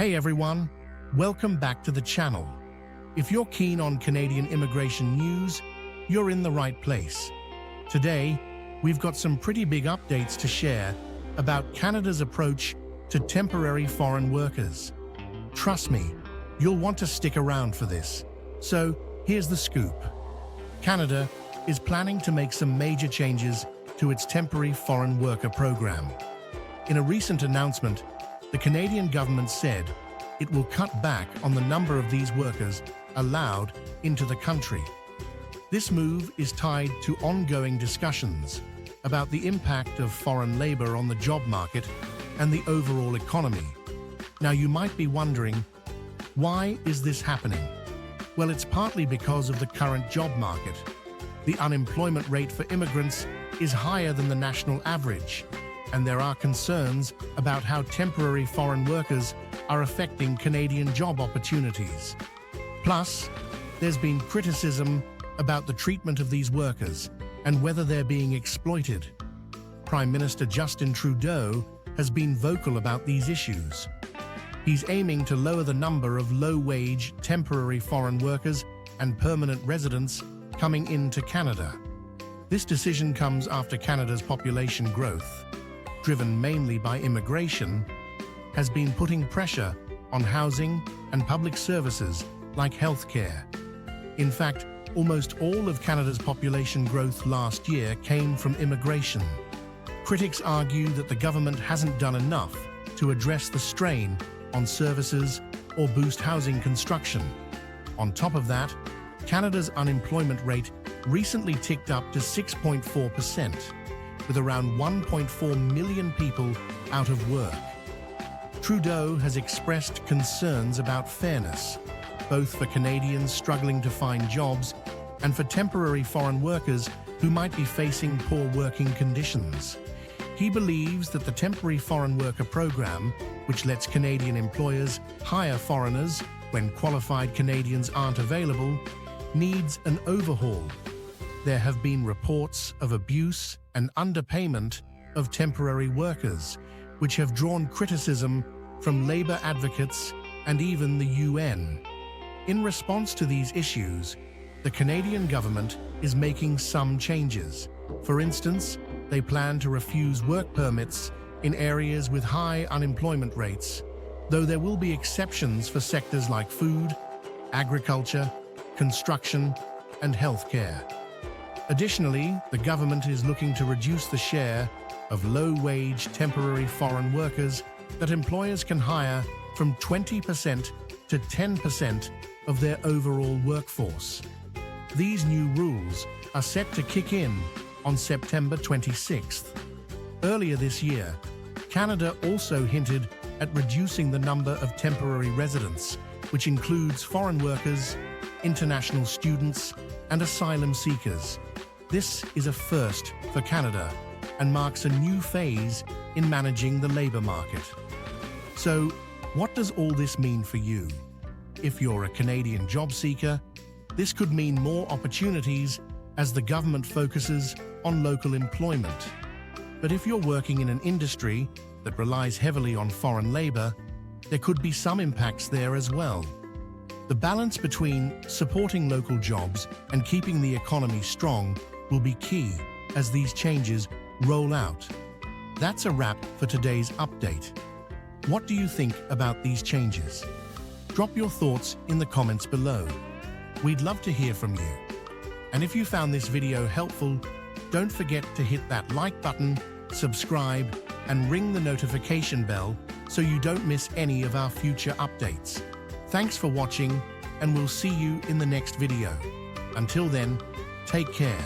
Hey everyone, welcome back to the channel. If you're keen on Canadian immigration news, you're in the right place. Today, we've got some pretty big updates to share about Canada's approach to temporary foreign workers. Trust me, you'll want to stick around for this. So, here's the scoop. Canada is planning to make some major changes to its temporary foreign worker program. In a recent announcement, the Canadian government said it will cut back on the number of these workers allowed into the country. This move is tied to ongoing discussions about the impact of foreign labor on the job market and the overall economy. Now you might be wondering, why is this happening? Well, it's partly because of the current job market. The unemployment rate for immigrants is higher than the national average, and there are concerns about how temporary foreign workers are affecting Canadian job opportunities. Plus, there's been criticism about the treatment of these workers and whether they're being exploited. Prime Minister Justin Trudeau has been vocal about these issues. He's aiming to lower the number of low-wage temporary foreign workers and permanent residents coming into Canada. This decision comes after Canada's population growth, driven mainly by immigration, has been putting pressure on housing and public services like healthcare. In fact, almost all of Canada's population growth last year came from immigration. Critics argue that the government hasn't done enough to address the strain on services or boost housing construction. On top of that, Canada's unemployment rate recently ticked up to 6.4%. with around 1.4 million people out of work. Trudeau has expressed concerns about fairness, both for Canadians struggling to find jobs and for temporary foreign workers who might be facing poor working conditions. He believes that the temporary foreign worker program, which lets Canadian employers hire foreigners when qualified Canadians aren't available, needs an overhaul. There have been reports of abuse and underpayment of temporary workers, which have drawn criticism from labor advocates and even the UN. In response to these issues, the Canadian government is making some changes. For instance, they plan to refuse work permits in areas with high unemployment rates, though there will be exceptions for sectors like food, agriculture, construction, and healthcare. Additionally, the government is looking to reduce the share of low-wage temporary foreign workers that employers can hire from 20% to 10% of their overall workforce. These new rules are set to kick in on September 26th. Earlier this year, Canada also hinted at reducing the number of temporary residents, which includes foreign workers, international students, and asylum seekers. This is a first for Canada and marks a new phase in managing the labor market. So, what does all this mean for you? If you're a Canadian job seeker, this could mean more opportunities as the government focuses on local employment. But if you're working in an industry that relies heavily on foreign labor, there could be some impacts there as well. The balance between supporting local jobs and keeping the economy strong will be key as these changes roll out. That's a wrap for today's update. What do you think about these changes? Drop your thoughts in the comments below. We'd love to hear from you. And if you found this video helpful, don't forget to hit that like button, subscribe, and ring the notification bell so you don't miss any of our future updates. Thanks for watching, and we'll see you in the next video. Until then, take care.